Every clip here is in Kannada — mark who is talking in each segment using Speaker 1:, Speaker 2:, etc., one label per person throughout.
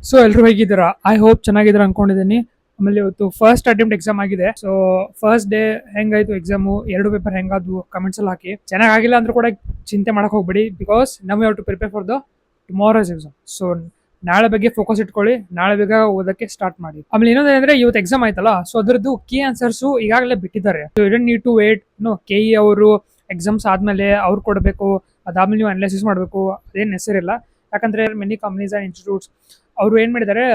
Speaker 1: ಸೊ ಎಲ್ಲರೂ ಹೇಗಿದ್ದೀರಾ? ಐ ಹೋಪ್ ಚೆನ್ನಾಗಿದ್ದೀರಾ ಅನ್ಕೊಂಡಿದ್ದೀನಿ. ಆಮೇಲೆ ಇವತ್ತು ಫಸ್ಟ್ ಅಟೆಂಪ್ಟ್ ಎಕ್ಸಾಮ್ ಆಗಿದೆ. ಸೊ ಫಸ್ಟ್ ಡೇ ಹೆಂಗಾಯ್ತು ಎಕ್ಸಾಮು, ಎರಡು ಪೇಪರ್ ಹೆಂಗಾದ್ವು ಕಮೆಂಟ್ಸ್ ಅಲ್ಲಿ ಹಾಕಿ. ಚೆನ್ನಾಗಿಲ್ಲ ಅಂದ್ರೂ ಕೂಡ ಚಿಂತೆ ಮಾಡಕ್ ಹೋಗ್ಬೇಡಿ, ಬಿಕಾಸ್ ನಮ್ have to prepare for the tomorrow's exam. So ನಾಳೆ ಬಗ್ಗೆ ಫೋಕಸ್ ಇಟ್ಕೊಳ್ಳಿ, ನಾಳೆ ಬೇಗ ಓದಕ್ಕೆ ಸ್ಟಾರ್ಟ್ ಮಾಡಿ. ಆಮೇಲೆ ಇನ್ನೊಂದೇನಂದ್ರೆ ಇವತ್ತು ಎಕ್ಸಾಮ್ ಆಯ್ತಲ್ಲ, ಸೊ ಅದ್ರದ್ದು ಕೀ ಆನ್ಸರ್ಸ್ ಈಗಾಗಲೇ ಬಿಟ್ಟಿದ್ದಾರೆ. So you don't need to wait. K E ಅವರು ಎಕ್ಸಾಮ್ಸ್ ಆದ್ಮೇಲೆ ಅವ್ರು ಕೊಡಬೇಕು, ಅದಾದ್ಮೇಲೆ ನೀವು ಅನಲೈಸಿಸ್ ಮಾಡಬೇಕು, ಅದೇನು ಹೆಸರಿಲ್ಲ. ಯಾಕಂದ್ರೆ ಮೆನಿ ಕಂಪ್ನೀಸ್ ಅಂಡ್ ಇನ್ಸ್ಟಿಟ್ಯೂಟ್ಸ್ ಅವರು ಏನ್ ಮಾಡಿದ್ದಾರೆ,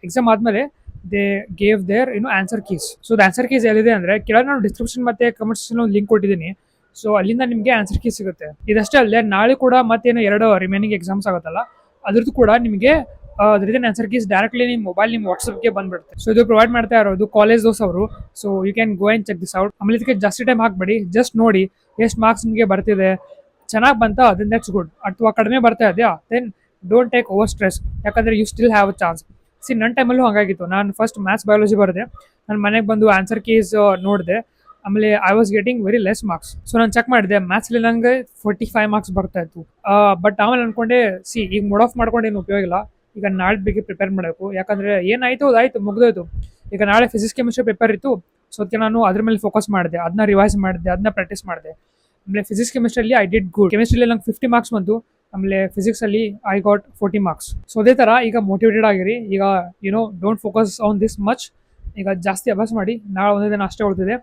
Speaker 1: ಎಕ್ಸಾಮ್ ಆದ್ಮೇಲೆ they gave their answer keys. So answer keys ಎಲ್ಲಿದೆ ಅಂದ್ರೆ ಕೆಳಗೆ ನಾನು ಡಿಸ್ಕ್ರಿಪ್ಷನ್ ಮತ್ತೆ ಕಮೆಂಟ್ಸ್ ಲಿಂಕ್ ಕೊಟ್ಟಿದ್ದೀನಿ. ಸೊ ಅಲ್ಲಿಂದ ನಿಮಗೆ ಆನ್ಸರ್ ಕೀಸ್ ಸಿಗುತ್ತೆ. ಇದಷ್ಟೇ ಅಲ್ಲದೆ ನಾಳೆ ಕೂಡ ಮತ್ತೇನು ಎರಡು ರಿಮೈನಿಂಗ್ ಎಕ್ಸಾಮ್ಸ್ ಆಗುತ್ತಲ್ಲ, ಅದ್ರದ್ದು ಕೂಡ ನಿಮಗೆ ಅದ್ರದ್ದು ಆನ್ಸರ್ ಕೀಸ್ ಡೈರೆಕ್ಟ್ಲಿ ನಿಮ್ಮ ಮೊಬೈಲ್, ನಿಮ್ಮ ವಾಟ್ಸಪ್ಗೆ ಬಂದ್ಬಿಡುತ್ತೆ. ಸೊ ಇದು ಪ್ರೊವೈಡ್ ಮಾಡ್ತಾ ಇರೋದು ಕಾಲೇಜ್ ದೋಸ್ ಅವರು. So you can go and check this out. ಆಮೇಲೆ ಇದಕ್ಕೆ ಜಾಸ್ತಿ ಟೈಮ್ ಹಾಕ್ಬೇಡಿ, ಜಸ್ಟ್ ನೋಡಿ ಎಷ್ಟು ಮಾರ್ಕ್ಸ್ ನಿಮಗೆ ಬರ್ತಿದೆ. ಚೆನ್ನಾಗಿ ಬಂತ ದೆನ್ ದಟ್ಸ್ ಗುಡ್. ಅಥವಾ ಕಡಿಮೆ ಬರ್ತಾ ಇದೆಯಾ, then don't take over stress, ಯಾಕಂದ್ರೆ you still have a chance. ನನ್ನ ಟೈಮಲ್ಲೂ ಹಂಗಾಗಿತ್ತು. ನಾನು ಫಸ್ಟ್ ಮ್ಯಾಥ್ಸ್ ಬಯಾಲಜಿ ಬರೆದೆ, ನಾನು ಮನೆಗೆ ಬಂದು ಆನ್ಸರ್ ಕೀಸ್ ನೋಡಿದೆ. ಆಮೇಲೆ I was getting very less marks. So ನಾನು ಚೆಕ್ ಮಾಡಿದೆ, ಮ್ಯಾಥ್ಸ್ಲಿ ನಂಗೆ 45 ಮಾರ್ಕ್ಸ್ ಬರ್ತಾ ಇತ್ತು. ಬಟ್ ಆಮೇಲೆ ಅನ್ಕೊಂಡೆ, ಈಗ ಮೂಡ್ ಆಫ್ ಮಾಡ್ಕೊಂಡು ಏನು ಉಪಯೋಗ ಇಲ್ಲ. ಈಗ ನಾಳೆ ಬಗ್ಗೆ ಪ್ರಿಪೇರ್ ಮಾಡಬೇಕು, ಯಾಕಂದ್ರೆ ಏನಾಯ್ತು ಅದಾಯ್ತು, ಮುಗಿದೋಯ್ತು. ಈಗ ನಾಳೆ ಫಿಸಿಕ್ಸ್ ಕೆಮಿಸ್ಟ್ರಿ ಪೇಪರ್ ಇತ್ತು. ಸೊ ಅದಕ್ಕೆ ನಾನು ಅದ್ರ ಮೇಲೆ ಫೋಕಸ್ ಮಾಡಿದೆ, ಅದನ್ನ ರಿವೈಸ್ ಮಾಡಿದೆ, ಅದನ್ನ ಪ್ರಾಕ್ಟೀಸ್ ಮಾಡಿದೆ. ಆಮೇಲೆ ಫಿಸಿಕ್ಸ್ ಕೆಮಿಸ್ಟ್ರಿಯಲ್ಲಿ ಐ ಡಿಡ್ ಗುಡ್. ಕೆಮಿಸ್ಟ್ರಿಯಲ್ಲಿ ನಂಗೆ 50 ಮಾರ್ಕ್ಸ್ ಬಂತು. ಆಮೇಲೆ ಫಿಸಿಕ್ಸ್ ಅಲ್ಲಿ ಐ ಗಾಟ್ 40 ಮಾರ್ಕ್ಸ್. ಸೊ ಅದೇ ತರ ಈಗ ಮೋಟಿವೇಟೆಡ್ ಆಗಿರಿ. ಈಗ don't focus on this much. ಈಗ ಜಾಸ್ತಿ ಅಭ್ಯಾಸ ಮಾಡಿ, ನಾಳೆ ಒಂದೇ ದಿನ ಅಷ್ಟೇ ಉಳ್ತಿದೆ.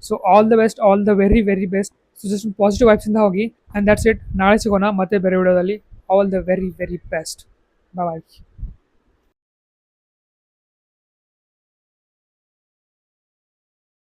Speaker 1: So all the best, all the very very best. So just positive vibes ಇಂದ ಹೋಗಿ. And that's it. ನಾಳೆ ಸಿಗೋಣ ಮತ್ತೆ ಬೇರೆ ವಿಡಿಯೋದಲ್ಲಿ. All the very very best. Bye.